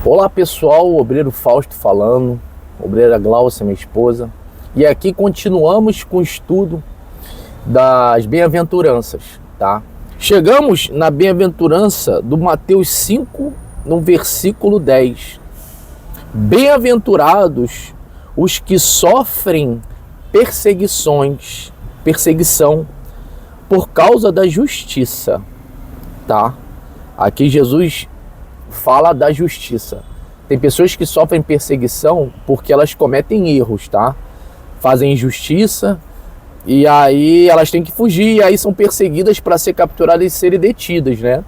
Olá pessoal, obreiro Fausto falando, obreira Glaucia, minha esposa. E aqui continuamos com o estudo das bem-aventuranças, tá? Chegamos na bem-aventurança do Mateus 5, no versículo 10. Bem-aventurados os que sofrem perseguição por causa da justiça, tá? Aqui Jesus fala da justiça. Tem pessoas que sofrem perseguição porque elas cometem erros, tá? Fazem injustiça e aí elas têm que fugir e aí são perseguidas para ser capturadas e serem detidas, né?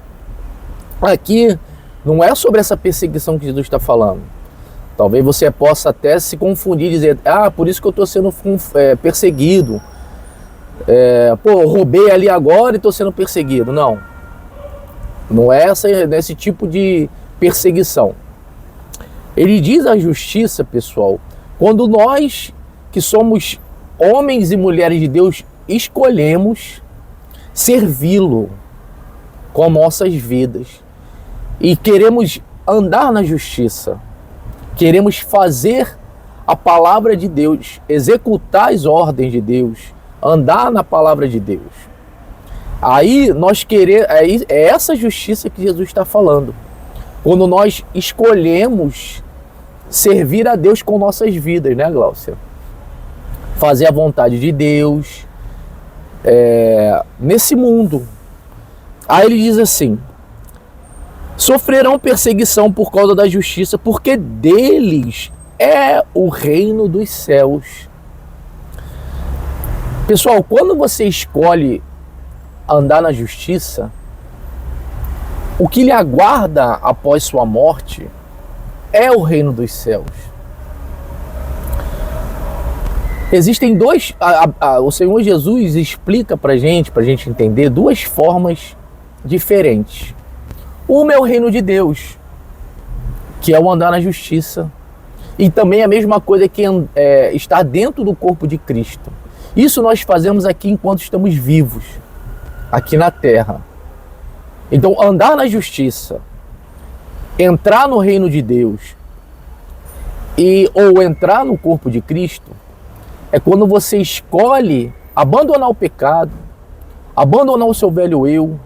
Aqui não é sobre essa perseguição que Jesus está falando. Talvez você possa até se confundir e dizer, por isso que eu estou sendo perseguido. Roubei ali agora e estou sendo perseguido. Não é esse tipo de perseguição. Ele diz a justiça, pessoal, quando nós, que somos homens e mulheres de Deus, escolhemos servi-lo com nossas vidas e queremos andar na justiça, queremos fazer a palavra de Deus, executar as ordens de Deus, andar na palavra de Deus. Aí é essa justiça que Jesus está falando. Quando nós escolhemos servir a Deus com nossas vidas, né, Glaucia? Fazer a vontade de Deus nesse mundo. Aí ele diz assim: sofrerão perseguição por causa da justiça, porque deles é o reino dos céus. Pessoal, quando você escolhe andar na justiça, o que lhe aguarda após sua morte é o reino dos céus. Existem o Senhor Jesus explica pra gente entender duas formas diferentes. Uma é o reino de Deus, que é o andar na justiça, e também a mesma coisa que estar dentro do corpo de Cristo. Isso nós fazemos aqui enquanto estamos vivos, aqui na terra. Então, andar na justiça, entrar no reino de Deus ou entrar no corpo de Cristo, é quando você escolhe abandonar o pecado, abandonar o seu velho eu,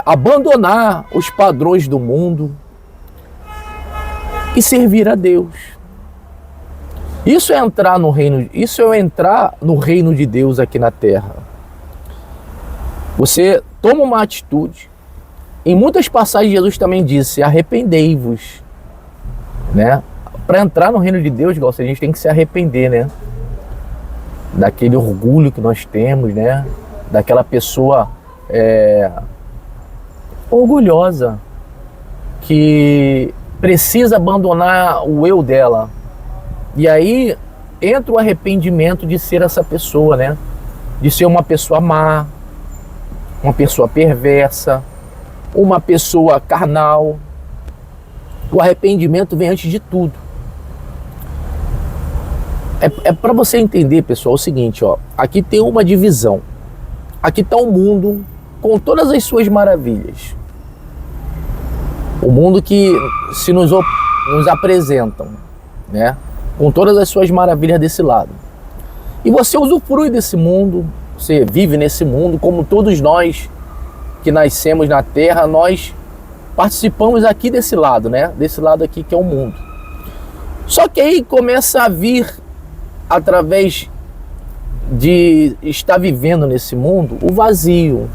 abandonar os padrões do mundo e servir a Deus. Isso é entrar no reino de Deus aqui na terra. Você toma uma atitude. Em muitas passagens Jesus também disse: arrependei-vos, né? Para entrar no reino de Deus, a gente tem que se arrepender, né? Daquele orgulho que nós temos, né? Daquela pessoa orgulhosa que precisa abandonar o eu dela. E aí entra o arrependimento de ser essa pessoa, né? De ser uma pessoa má, uma pessoa perversa, uma pessoa carnal. O arrependimento vem antes de tudo. É para você entender, pessoal, o seguinte, aqui tem uma divisão. Aqui está o mundo com todas as suas maravilhas. O mundo que se nos apresentam, né? Com todas as suas maravilhas desse lado. E você usufrui desse mundo, você vive nesse mundo, como todos nós que nascemos na terra, nós participamos aqui desse lado, né? Desse lado aqui que é o mundo. Só que aí começa a vir, através de estar vivendo nesse mundo, o vazio.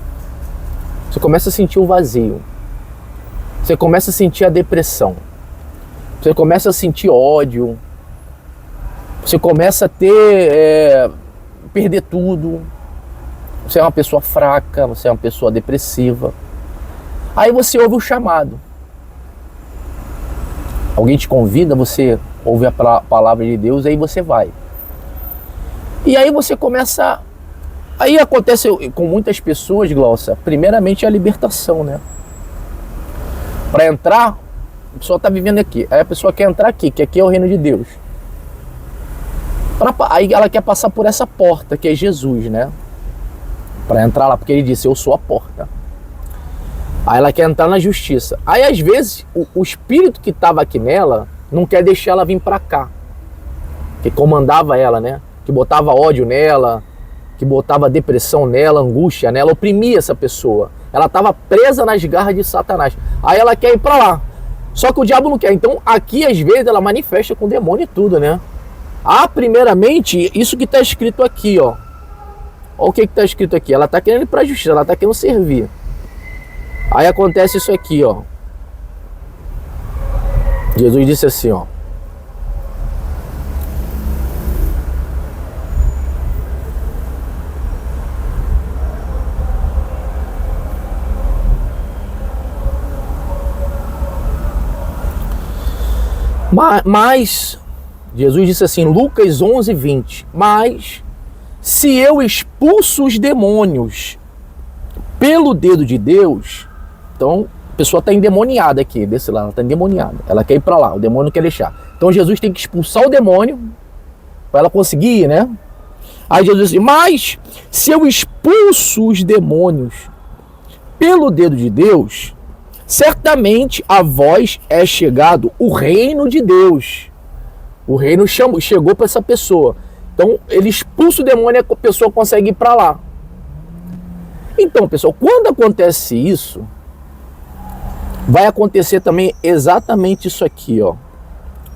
Você começa a sentir o vazio. Você começa a sentir a depressão. Você começa a sentir ódio. Você começa a perder tudo. Você é uma pessoa fraca, você é uma pessoa depressiva. Aí você ouve o chamado. Alguém te convida, você ouve a palavra de Deus, aí você vai. E aí você começa... Aí acontece com muitas pessoas, Glaucia, primeiramente a libertação, né? Para entrar, a pessoa está vivendo aqui. Aí a pessoa quer entrar aqui, que aqui é o reino de Deus. Aí ela quer passar por essa porta, que é Jesus, né? Para entrar lá, porque ele disse: eu sou a porta. Aí ela quer entrar na justiça. Aí às vezes o espírito que estava aqui nela não quer deixar ela vir para cá, que comandava ela, né? Que botava ódio nela, que botava depressão nela, angústia nela, oprimia essa pessoa. Ela estava presa nas garras de Satanás. Aí ela quer ir para lá. Só que o diabo não quer. Então aqui às vezes ela manifesta com demônio e tudo, né? Primeiramente, isso que está escrito aqui, ó. Olha o que está escrito aqui. Ela está querendo ir para a justiça, ela está querendo servir. Aí acontece isso aqui, ó. Jesus disse assim, ó. Mas Jesus disse assim, Lucas 11:20. Mas se eu expulso os demônios pelo dedo de Deus, então a pessoa está endemoniada aqui, desse lado, ela está endemoniada. Ela quer ir para lá, o demônio não quer deixar. Então Jesus tem que expulsar o demônio para ela conseguir, né? Aí Jesus disse, mas se eu expulso os demônios pelo dedo de Deus, certamente a vós é chegado o reino de Deus. O reino chegou para essa pessoa. Então ele expulsa o demônio e a pessoa consegue ir para lá. Então, pessoal, quando acontece isso, vai acontecer também exatamente isso aqui, ó.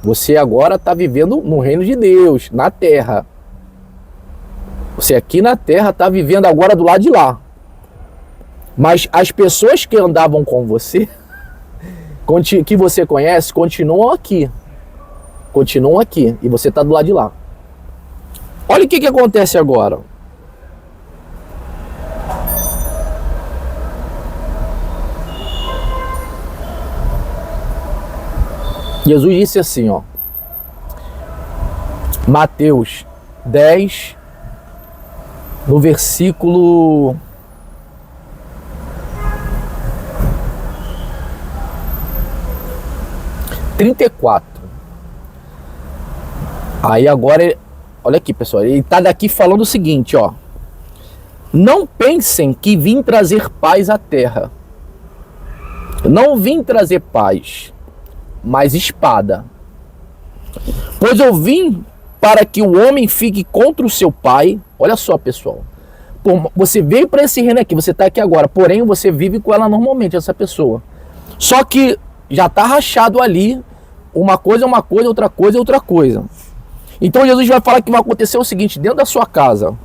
Você agora está vivendo no reino de Deus, na terra. Você aqui na terra está vivendo agora do lado de lá. Mas as pessoas que andavam com você, que você conhece, continuam aqui. Continuam aqui. E você está do lado de lá. Olha o que acontece agora. Jesus disse assim, ó. Mateus 10, no versículo 34. Aí agora, olha aqui, pessoal, ele está daqui falando o seguinte, ó. Não pensem que vim trazer paz à terra. Não vim trazer paz, mas espada. Pois eu vim para que o homem fique contra o seu pai. Olha só, pessoal. Pô, você veio para esse reino aqui, você está aqui agora, porém você vive com ela normalmente, essa pessoa. Só que já está rachado ali. Uma coisa é uma coisa, outra coisa é outra coisa. Então Jesus vai falar que vai acontecer o seguinte, dentro da sua casa.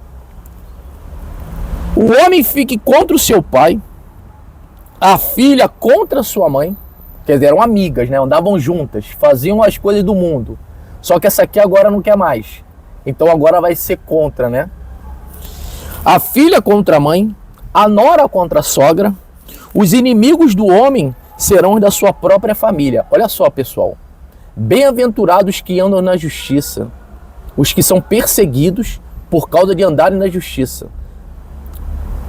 O homem fique contra o seu pai, a filha contra a sua mãe. Quer dizer, eram amigas, né? Andavam juntas, faziam as coisas do mundo. Só que essa aqui agora não quer mais. Então agora vai ser contra, né? A filha contra a mãe, a nora contra a sogra. Os inimigos do homem serão da sua própria família. Olha só, pessoal. Bem-aventurados que andam na justiça, os que são perseguidos por causa de andarem na justiça.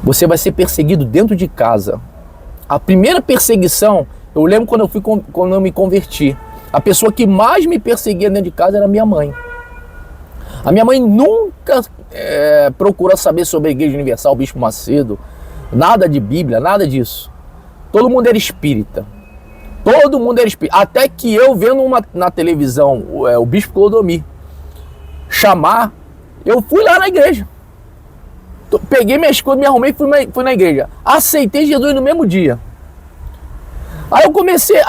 Você vai ser perseguido dentro de casa. A primeira perseguição, eu lembro quando eu me converti. A pessoa que mais me perseguia dentro de casa era a minha mãe. A minha mãe nunca procurou saber sobre a Igreja Universal, o Bispo Macedo, nada de Bíblia, nada disso. Todo mundo era espírita. Todo mundo era espírita. Até que eu vendo na televisão o Bispo Clodomir chamar, eu fui lá na igreja. Peguei minhas coisas, me arrumei e fui na igreja. Aceitei Jesus no mesmo dia. Aí eu comecei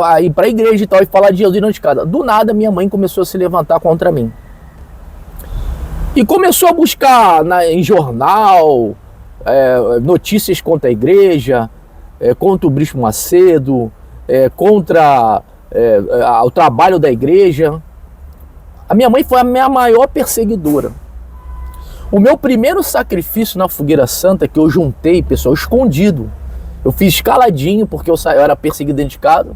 a ir para a igreja e tal, e falar de Jesus dentro de casa. Do nada, minha mãe começou a se levantar contra mim. E começou a buscar em jornal, notícias contra a igreja, contra o Bispo Macedo, contra o trabalho da igreja. A minha mãe foi a minha maior perseguidora. O meu primeiro sacrifício na Fogueira Santa, que eu juntei, pessoal, escondido. Eu fiz caladinho, porque eu era perseguido dentro de casa.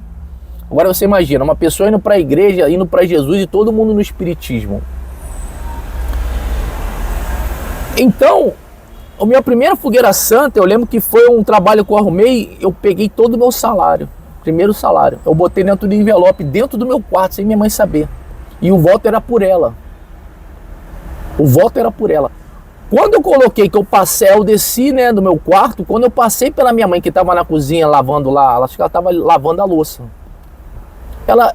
Agora você imagina, uma pessoa indo para a igreja, indo para Jesus e todo mundo no espiritismo. Então, a minha primeira Fogueira Santa, eu lembro que foi um trabalho que eu arrumei, eu peguei todo o meu salário, primeiro salário. Eu botei dentro do envelope, dentro do meu quarto, sem minha mãe saber. E o voto era por ela. O voto era por ela. Quando eu coloquei, que eu passei, eu desci, né, do meu quarto, quando eu passei pela minha mãe, que estava na cozinha lavando lá, acho que ela estava lavando a louça. Ela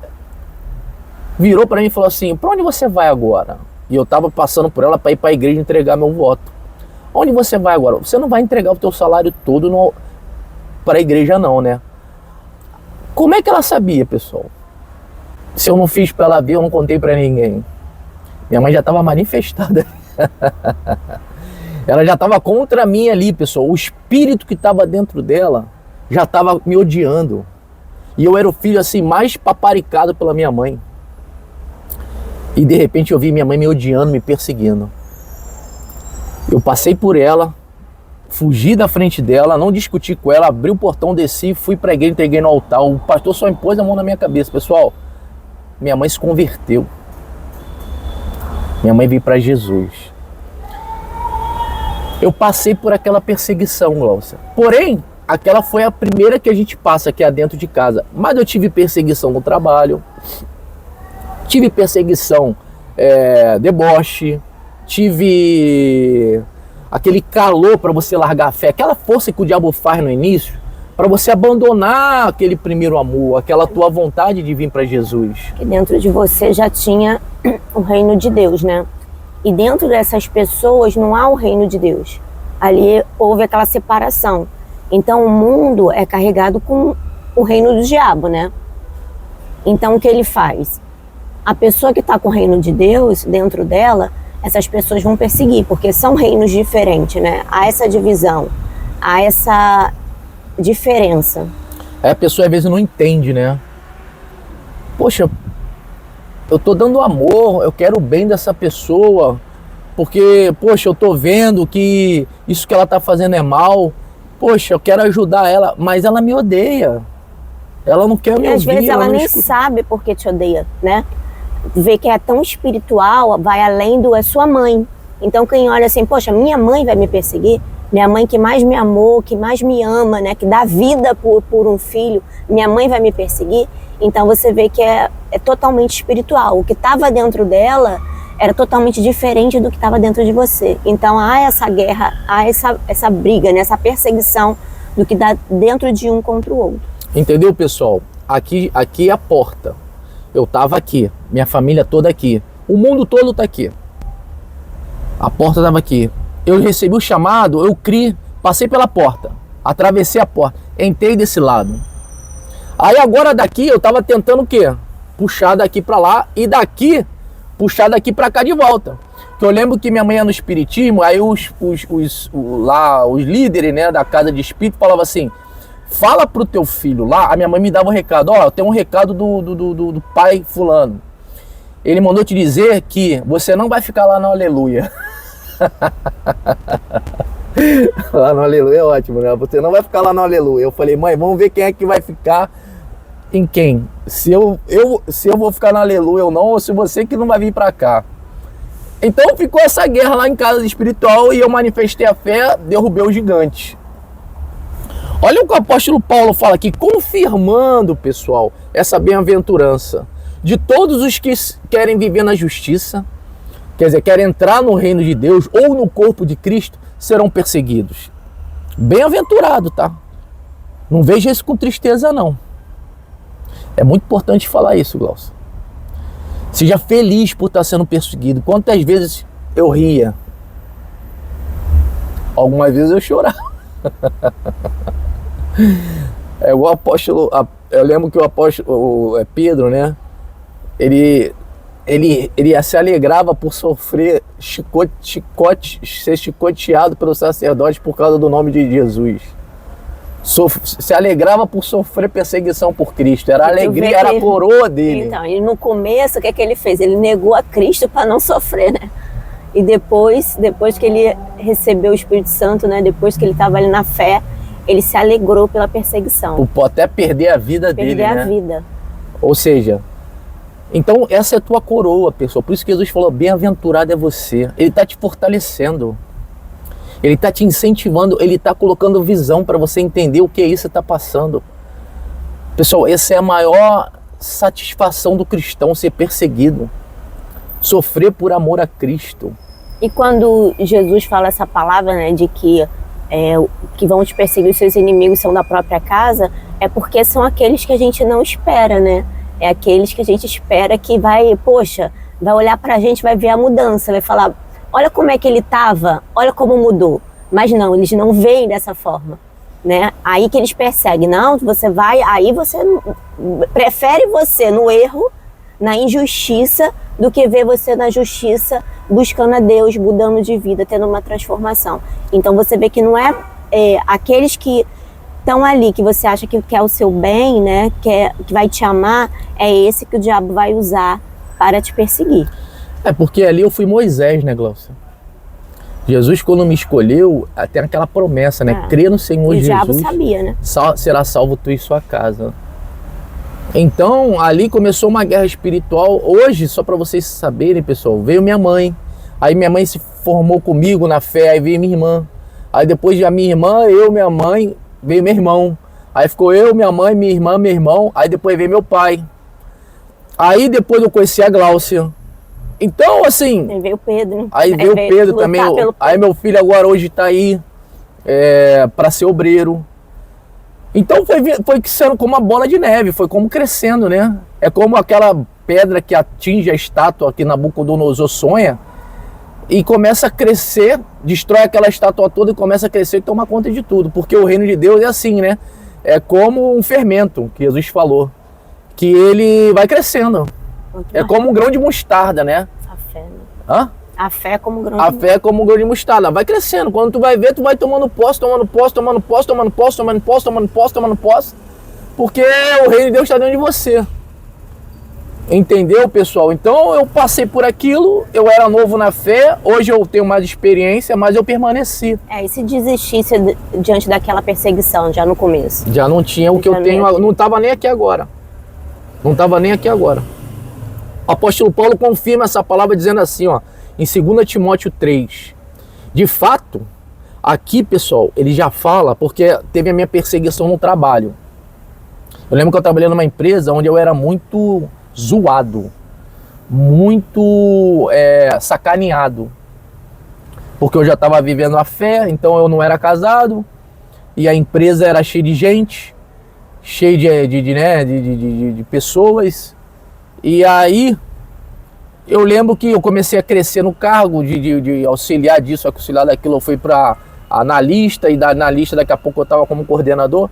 virou para mim e falou assim, para onde você vai agora? E eu estava passando por ela para ir para a igreja entregar meu voto. Onde você vai agora? Você não vai entregar o teu salário todo para a igreja não, né? Como é que ela sabia, pessoal? Se eu não fiz para ela ver, eu não contei para ninguém. Minha mãe já estava manifestada. Ela já estava contra mim ali, pessoal. O espírito que estava dentro dela já estava me odiando. E eu era o filho assim mais paparicado pela minha mãe. E de repente eu vi minha mãe me odiando, me perseguindo. Eu passei por ela, fugi da frente dela, não discuti com ela, abri o portão, desci, fui pra igreja, entreguei no altar. O pastor só impôs a mão na minha cabeça. Pessoal, minha mãe se converteu. Minha mãe veio para Jesus. Eu passei por aquela perseguição, Glaucia. Porém, aquela foi a primeira que a gente passa aqui dentro de casa. Mas eu tive perseguição no trabalho, tive perseguição, deboche, tive aquele calor para você largar a fé, aquela força que o diabo faz no início, para você abandonar aquele primeiro amor, aquela tua vontade de vir para Jesus. Que dentro de você já tinha o reino de Deus, né? E dentro dessas pessoas não há o reino de Deus. Ali houve aquela separação. Então o mundo é carregado com o reino do diabo, né? Então o que ele faz? A pessoa que está com o reino de Deus dentro dela, essas pessoas vão perseguir, porque são reinos diferentes, né? Há essa divisão, há essa diferença. A pessoa às vezes não entende, né? Poxa, eu tô dando amor, eu quero o bem dessa pessoa, porque, poxa, eu tô vendo que isso que ela tá fazendo é mal, poxa, eu quero ajudar ela, mas ela me odeia. Ela não quer me ouvir. E às vezes ela nem sabe por que te odeia, né? Vê que é tão espiritual, vai além do é sua mãe. Então quem olha assim, poxa, minha mãe vai me perseguir, minha mãe que mais me amou, que mais me ama, né, que dá vida por um filho, minha mãe vai me perseguir. Então você vê que é totalmente espiritual. O que estava dentro dela era totalmente diferente do que estava dentro de você. Então há essa guerra, há essa briga, né, essa perseguição do que dá dentro de um contra o outro. Entendeu, pessoal? Aqui é a porta. Eu estava aqui, minha família toda aqui, o mundo todo está aqui. A porta estava aqui. Eu recebi o chamado, eu criei, passei pela porta, atravessei a porta, entrei desse lado. Aí agora daqui eu estava tentando o quê? Puxar daqui para lá e daqui puxar daqui para cá de volta. Que eu lembro que minha mãe ia no espiritismo, aí os líderes, né, da casa de espírito falavam assim: fala pro teu filho lá. A minha mãe me dava um recado, ó, tem um recado do pai fulano. Ele mandou te dizer que você não vai ficar lá no aleluia. Lá no aleluia é ótimo, né? Você não vai ficar lá no aleluia. Eu falei, mãe, vamos ver quem é que vai ficar em quem. Se eu vou ficar no aleluia ou não, ou se você que não vai vir pra cá. Então ficou essa guerra lá em casa espiritual e eu manifestei a fé, derrubei o gigante. Olha o que o apóstolo Paulo fala aqui, confirmando, pessoal, essa bem-aventurança de todos os que querem viver na justiça, quer dizer, querem entrar no reino de Deus ou no corpo de Cristo, serão perseguidos. Bem-aventurado, tá? Não veja isso com tristeza, não. É muito importante falar isso, Glaucio. Seja feliz por estar sendo perseguido. Quantas vezes eu ria? Algumas vezes eu chorava. O apóstolo, eu lembro que o apóstolo Pedro, né? Ele se alegrava por sofrer ser chicoteado pelo sacerdote por causa do nome de Jesus. Se alegrava por sofrer perseguição por Cristo. Era a alegria, era a coroa dele. Então, e no começo, o que é que ele fez? Ele negou a Cristo para não sofrer, né? E depois que ele recebeu o Espírito Santo, né? Depois que ele estava ali na fé, ele se alegrou pela perseguição. Por até perder a vida dele, né? Perder a vida. Ou seja, então essa é a tua coroa, pessoal. Por isso que Jesus falou, bem-aventurado é você. Ele está te fortalecendo. Ele está te incentivando, ele está colocando visão para você entender o que é isso que está passando. Pessoal, essa é a maior satisfação do cristão, ser perseguido. Sofrer por amor a Cristo. E quando Jesus fala essa palavra, né, de que vão te perseguir, os seus inimigos são da própria casa, é porque são aqueles que a gente não espera, né? É aqueles que a gente espera que vai olhar pra gente, vai ver a mudança, vai falar, olha como é que ele tava, olha como mudou. Mas não, eles não veem dessa forma, né? Aí que eles perseguem, não, aí você prefere você no erro, na injustiça, do que ver você na justiça, buscando a Deus, mudando de vida, tendo uma transformação. Então você vê que não é aqueles que estão ali, que você acha que quer o seu bem, né, que vai te amar, é esse que o diabo vai usar para te perseguir. É porque ali eu fui Moisés, né, Glaucia? Jesus, quando me escolheu, tem aquela promessa, né? Crê no Senhor Jesus. O diabo sabia, né? Será salvo tu e sua casa. Então, ali começou uma guerra espiritual. Hoje, só para vocês saberem, pessoal, veio minha mãe. Aí minha mãe se formou comigo na fé, aí veio minha irmã. Aí depois de minha irmã, minha mãe, veio meu irmão. Aí ficou eu, minha mãe, minha irmã, meu irmão. Aí depois veio meu pai. Aí depois eu conheci a Gláucia. Então, assim... Aí veio o Pedro. Aí veio o Pedro também. Aí meu filho agora hoje está aí para ser obreiro. Então foi sendo como uma bola de neve, foi como crescendo, né? É como aquela pedra que atinge a estátua que Nabucodonosor sonha e começa a crescer, destrói aquela estátua toda e começa a crescer e toma conta de tudo. Porque o reino de Deus é assim, né? É como um fermento, que Jesus falou, que ele vai crescendo. É como um grão de mostarda, né? A fé, né? Hã? A fé é como um grão A fé é como um grão de mostarda. Vai crescendo. Quando tu vai ver, tu vai tomando posse, tomando posse, tomando posse, tomando posse, tomando posse, tomando posse, tomando posse. Porque o reino de Deus está dentro de você. Entendeu, pessoal? Então eu passei por aquilo, eu era novo na fé, hoje eu tenho mais experiência, mas eu permaneci. E se desistisse diante daquela perseguição, já no começo? Já não tinha o que eu tenho, não estava nem aqui agora. Não estava nem aqui agora. O apóstolo Paulo confirma essa palavra dizendo assim, ó, em 2 Timóteo 3. De fato, aqui, pessoal, ele já fala, porque teve a minha perseguição no trabalho. Eu lembro que eu trabalhei numa empresa onde eu era muito zoado, muito sacaneado. Porque eu já estava vivendo a fé, então eu não era casado, e a empresa era cheia de gente, cheia de pessoas. E aí, eu lembro que eu comecei a crescer no cargo de auxiliar disso, auxiliar daquilo. Eu fui para analista, e da analista daqui a pouco eu estava como coordenador.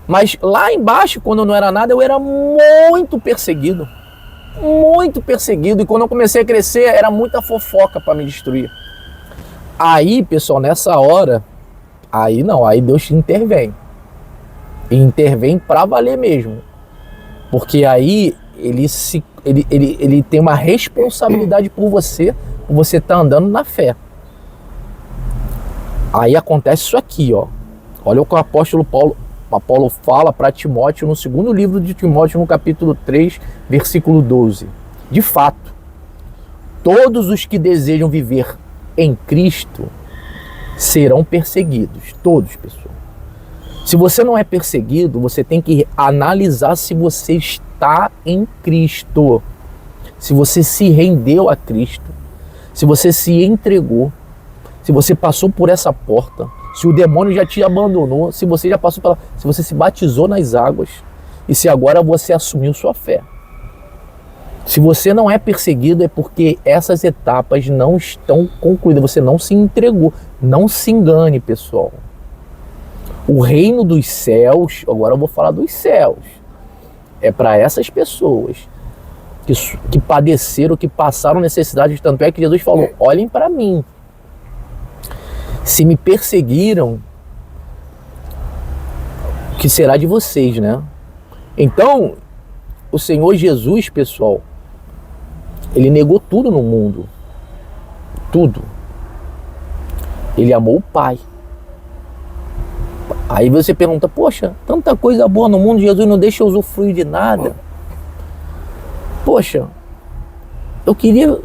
Mas lá embaixo, quando eu não era nada, eu era muito perseguido. Muito perseguido. E quando eu comecei a crescer, era muita fofoca para me destruir. Aí, pessoal, nessa hora, aí Deus intervém. E intervém para valer mesmo. Porque aí ele tem uma responsabilidade por você estar andando na fé. Aí acontece isso aqui, ó. Olha o que o apóstolo Paulo fala para Timóteo no segundo livro de Timóteo, no capítulo 3, versículo 12. De fato, todos os que desejam viver em Cristo serão perseguidos. Todos, pessoal. Se você não é perseguido, você tem que analisar se você está em Cristo. Se você se rendeu a Cristo. Se você se entregou. Se você passou por essa porta. Se o demônio já te abandonou. Se você já passou pela... Se você se batizou nas águas. E se agora você assumiu sua fé. Se você não é perseguido é porque essas etapas não estão concluídas. Você não se entregou. Não se engane, pessoal. O reino dos céus, agora eu vou falar dos céus, é para essas pessoas que padeceram, que passaram necessidade. Tanto é que Jesus falou, olhem para mim. Se me perseguiram, o que será de vocês, né? Então, o Senhor Jesus, pessoal, ele negou tudo no mundo. Tudo. Ele amou o Pai. Aí você pergunta, poxa, tanta coisa boa no mundo, Jesus não deixa eu usufruir de nada. Poxa, eu queria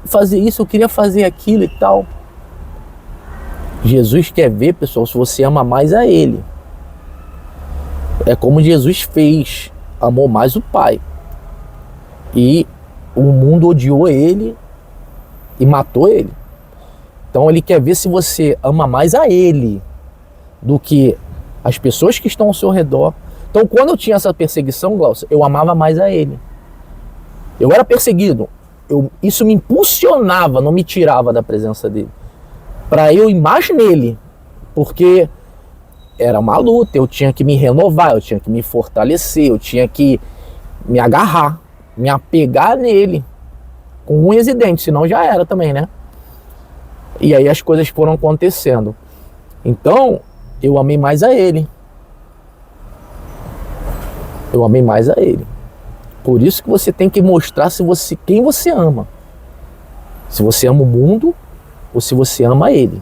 fazer isso, eu queria fazer aquilo e tal. Jesus quer ver, pessoal, se você ama mais a Ele. É como Jesus fez, amou mais o Pai. E o mundo odiou Ele e matou Ele. Então ele quer ver se você ama mais a ele do que as pessoas que estão ao seu redor. Então quando eu tinha essa perseguição, Glaucia, eu amava mais a ele. Eu era perseguido. Isso me impulsionava, não me tirava da presença dele. Para eu ir mais nele. Porque era uma luta, eu tinha que me renovar, eu tinha que me fortalecer, eu tinha que me agarrar, me apegar nele. Com unhas e dentes, senão já era também, né? E aí as coisas foram acontecendo. Então, eu amei mais a ele. Eu amei mais a ele. Por isso que você tem que mostrar quem você ama. Se você ama o mundo ou se você ama ele.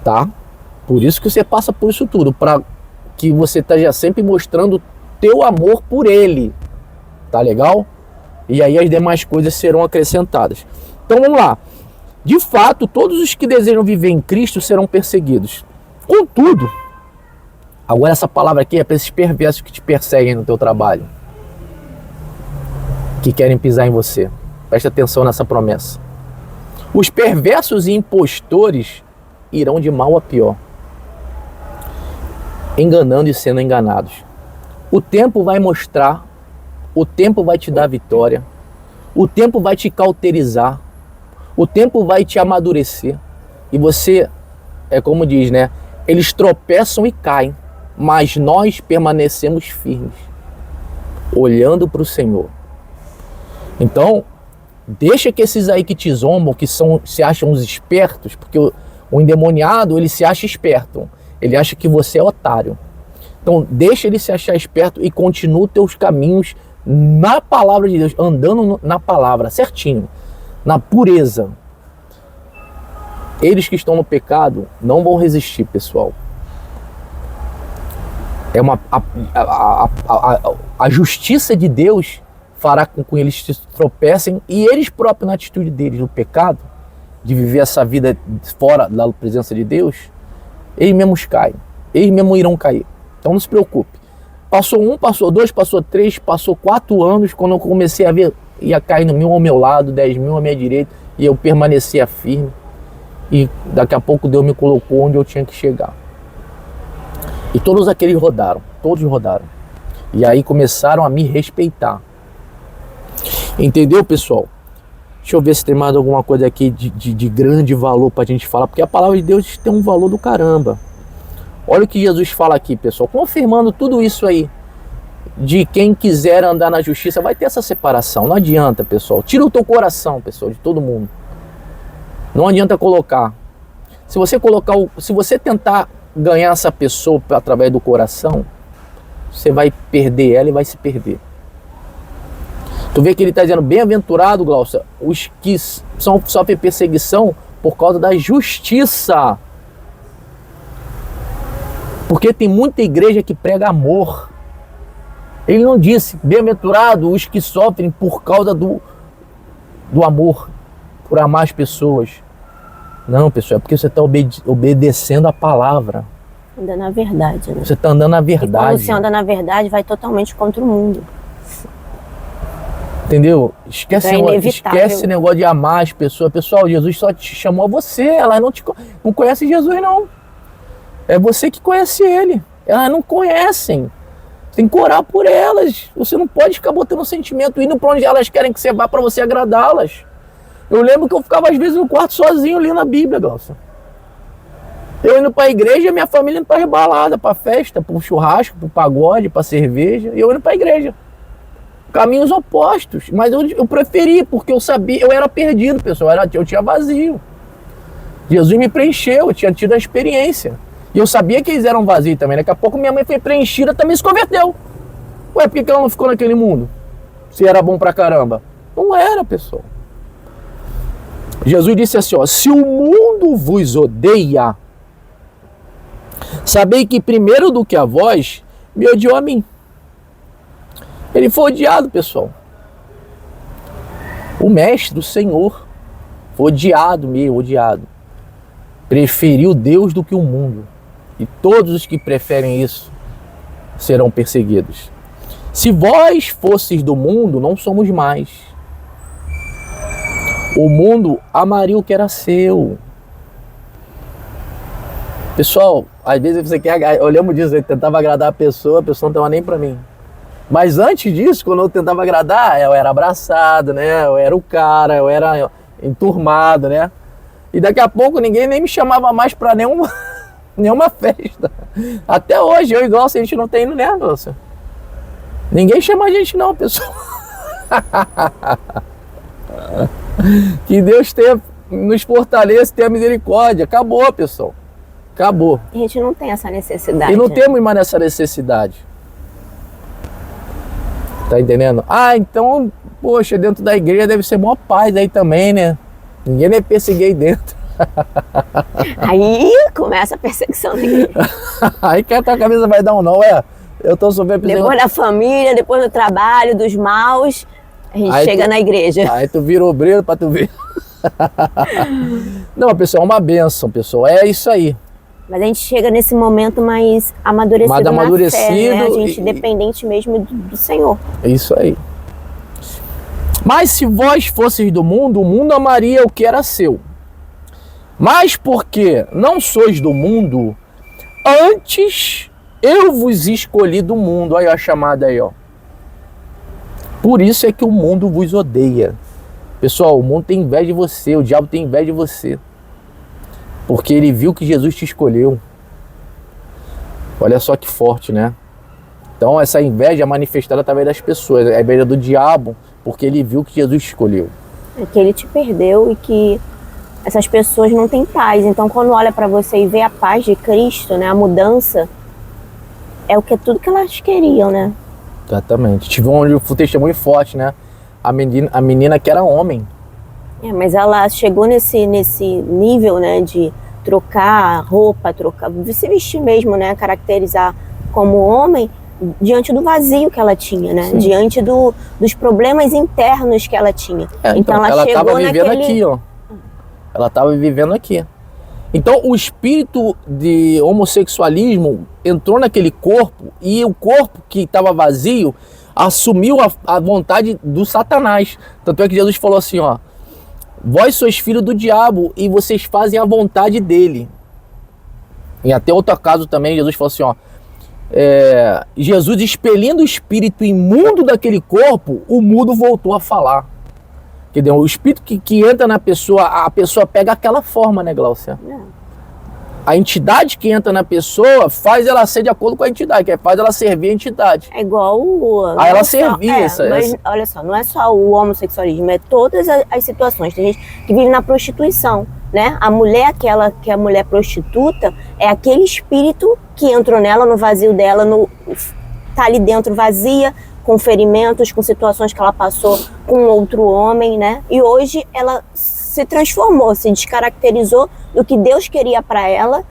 Tá? Por isso que você passa por isso tudo. Para que você esteja sempre mostrando teu amor por ele. Tá legal? E aí as demais coisas serão acrescentadas. Então vamos lá. De fato, todos os que desejam viver em Cristo serão perseguidos. Contudo, agora essa palavra aqui é para esses perversos que te perseguem no teu trabalho, que querem pisar em você. Presta atenção nessa promessa. Os perversos e impostores irão de mal a pior, enganando e sendo enganados. O tempo vai mostrar, o tempo vai te dar vitória, o tempo vai te cauterizar, o tempo vai te amadurecer. E você, é como diz, né? Eles tropeçam e caem, mas nós permanecemos firmes, olhando para o Senhor. Então, deixa que esses aí que te zombam, que se acham os espertos, porque o endemoniado, ele se acha esperto, ele acha que você é otário. Então, deixa ele se achar esperto e continua os teus caminhos na palavra de Deus, andando na palavra, certinho, na pureza. Eles que estão no pecado não vão resistir, pessoal. A justiça de Deus fará com que eles se tropecem, e eles próprios, na atitude deles no pecado, de viver essa vida fora da presença de Deus, eles mesmos caem, eles mesmos irão cair. Então não se preocupe. Passou 1, passou 2, passou 3, passou 4 anos, quando eu comecei a ver, ia cair 1.000 ao meu lado, 10.000 à minha direita, e eu permanecia firme. E daqui a pouco Deus me colocou onde eu tinha que chegar. E todos aqueles rodaram, todos rodaram. E aí começaram a me respeitar. Entendeu, pessoal? Deixa eu ver se tem mais alguma coisa aqui de grande valor pra gente falar, porque a palavra de Deus tem um valor do caramba. Olha o que Jesus fala aqui, pessoal, confirmando tudo isso aí. De quem quiser andar na justiça, vai ter essa separação. Não adianta, pessoal. Tira o teu coração, pessoal, de todo mundo. Não adianta colocar. Se você tentar ganhar essa pessoa através do coração, você vai perder ela e vai se perder. Tu vê que ele está dizendo, bem-aventurado, Glaucia, os que sofrem perseguição por causa da justiça. Porque tem muita igreja que prega amor. Ele não disse, bem-aventurado os que sofrem por causa do amor, por amar as pessoas. Não, pessoal, é porque você está obedecendo a palavra. Anda na verdade, né? Você está andando na verdade. E quando você anda na verdade, vai totalmente contra o mundo. Entendeu? Esquece esse negócio de amar as pessoas. Pessoal, Jesus só te chamou a você. Elas não conhecem Jesus, não. É você que conhece ele. Elas não conhecem. Você tem que orar por elas. Você não pode ficar botando sentimento, indo para onde elas querem que você vá para você agradá-las. Eu lembro que eu ficava às vezes no quarto sozinho lendo a Bíblia, Glaucia. Eu indo para a igreja e minha família indo para rebalada, para festa, para churrasco, para pagode, para cerveja. E eu indo para a igreja. Caminhos opostos. Mas eu preferi, porque eu sabia, eu era perdido, pessoal. Eu tinha vazio. Jesus me preencheu, eu tinha tido a experiência. E eu sabia que eles eram vazios também. Daqui a pouco minha mãe foi preenchida, também se converteu. Ué, por que ela não ficou naquele mundo? Se era bom pra caramba. Não era, pessoal. Jesus disse assim, ó, se o mundo vos odeia, sabei que primeiro do que a vós, me odiou a mim. Ele foi odiado, pessoal. O mestre, o Senhor, foi odiado mesmo, odiado. Preferiu Deus do que o mundo. E todos os que preferem isso serão perseguidos. Se vós fosseis do mundo, não somos mais. O mundo amaria o que era seu. Pessoal, às vezes você quer, eu lembro disso, eu tentava agradar a pessoa não tava nem pra mim. Mas antes disso, quando eu tentava agradar, eu era abraçado, né? Eu era o cara, eu era enturmado, né? E daqui a pouco ninguém nem me chamava mais pra nenhuma festa. Até hoje, eu e Glaucia, a gente não tem ido, né, Glaucia? Ninguém chama a gente não, pessoal. Que Deus nos fortaleça, tenha misericórdia. Acabou, pessoal. Acabou. A gente não tem essa necessidade. E não temos mais essa necessidade. Tá entendendo? Ah, então, poxa, dentro da igreja deve ser maior paz aí também, né? Ninguém nem perseguir aí dentro. Aí começa a perseguição da igreja. Aí que a tua cabeça vai dar um nó, eu tô sofrendo perseguição. Depois da família, depois do trabalho, dos maus, a gente aí chega na igreja. Aí tu vira obreiro pra tu ver. Não, pessoal, é uma bênção, pessoal. É isso aí. Mas a gente chega nesse momento mais amadurecido, na fé, né? A gente dependente mesmo do Senhor. É isso aí. Mas se vós fosseis do mundo, o mundo amaria o que era seu. Mas porque não sois do mundo, antes eu vos escolhi do mundo. Aí a chamada aí, ó. Por isso é que o mundo vos odeia. Pessoal, o mundo tem inveja de você, o diabo tem inveja de você. Porque ele viu que Jesus te escolheu. Olha só que forte, né? Então essa inveja é manifestada através das pessoas. A inveja do diabo, porque ele viu que Jesus te escolheu. É que ele te perdeu e que essas pessoas não têm paz. Então quando olha para você e vê a paz de Cristo, né? A mudança, é tudo que elas queriam, né? Exatamente. Tive um testemunho forte, né? A menina que era homem. Mas ela chegou nesse nível, né, de trocar roupa, se vestir mesmo, né, caracterizar como homem, diante do vazio que ela tinha, né, Sim. Diante dos problemas internos que ela tinha. Então ela chegou estava vivendo aqui, ó. Ela estava vivendo aqui. Então o espírito de homossexualismo entrou naquele corpo e o corpo que estava vazio assumiu a vontade do Satanás. Tanto é que Jesus falou assim, ó: vós sois filhos do diabo e vocês fazem a vontade dele. E até outro caso também, Jesus falou assim, ó, Jesus expelindo o espírito imundo daquele corpo, o mudo voltou a falar. Entendeu? O espírito que entra na pessoa, a pessoa pega aquela forma, né, Glaucia? A entidade que entra na pessoa faz ela ser de acordo com a entidade, que faz ela servir a entidade. É igual Aí ela servia mas olha só, não é só o homossexualismo, é todas as situações. Tem gente que vive na prostituição, né? A mulher, que é a mulher prostituta, é aquele espírito que entrou nela, no vazio dela, tá ali dentro vazia, com ferimentos, com situações que ela passou com outro homem, né? E hoje ela se transformou, se descaracterizou do que Deus queria para ela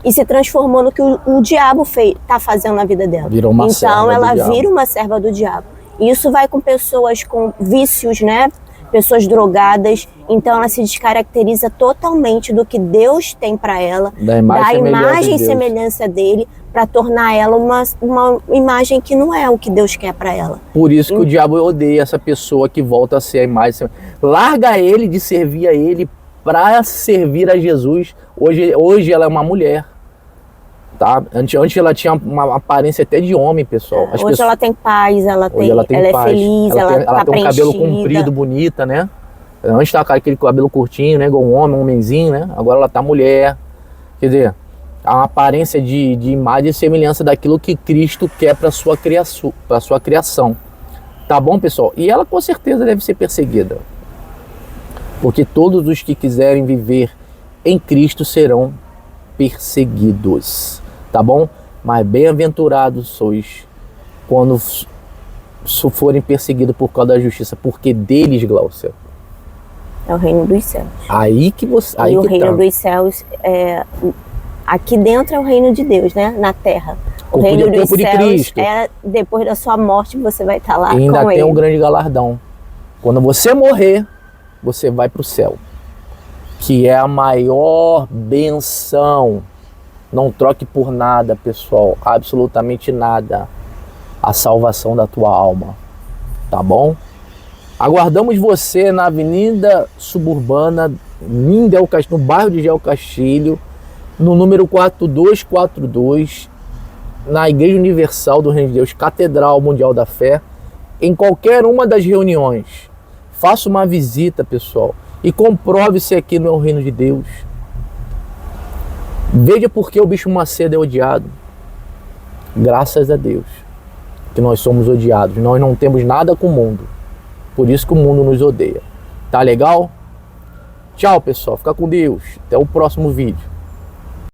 e se transformou no que o diabo tá fazendo na vida dela. Virou uma então ela vira uma serva do diabo. E isso vai com pessoas com vícios, né? Pessoas drogadas. Então ela se descaracteriza totalmente do que Deus tem para ela, da imagem e semelhança dele, para tornar ela uma imagem que não é o que Deus quer para ela. Por isso que o diabo odeia essa pessoa que volta a ser a imagem. Larga ele de servir a ele para servir a Jesus. Hoje ela é uma mulher. Tá? Antes ela tinha uma aparência até de homem, pessoal. Hoje ela tem paz, ela é feliz, ela tem um cabelo comprido, bonita, né? Antes tava com aquele cabelo curtinho, né? Igual um homenzinho, né? Agora ela tá mulher. Quer dizer, há uma aparência de imagem e semelhança daquilo que Cristo quer para sua criação. Tá bom, pessoal? E ela com certeza deve ser perseguida. Porque todos os que quiserem viver em Cristo serão perseguidos. Tá bom? Mas bem-aventurados sois quando forem perseguidos por causa da justiça, porque deles, Glaucia, é o reino dos céus. Aí que você. Aí e o que reino dos céus aqui dentro é o reino de Deus, né? Na terra. O reino dos céus é depois da sua morte, você vai estar lá. E ainda com tem ele. um grande galardão. Quando você morrer, você vai para o céu, que é a maior benção. Não troque por nada, pessoal, absolutamente nada, a salvação da tua alma, tá bom? Aguardamos você na Avenida Suburbana, no bairro de Gel Castilho, no número 4242, na Igreja Universal do Reino de Deus, Catedral Mundial da Fé, em qualquer uma das reuniões. Faça uma visita, pessoal, e comprove se aqui não é o Reino de Deus. Veja por que o Bispo Macedo é odiado. Graças a Deus que nós somos odiados. Nós não temos nada com o mundo. Por isso que o mundo nos odeia. Tá legal? Tchau, pessoal. Fica com Deus. Até o próximo vídeo.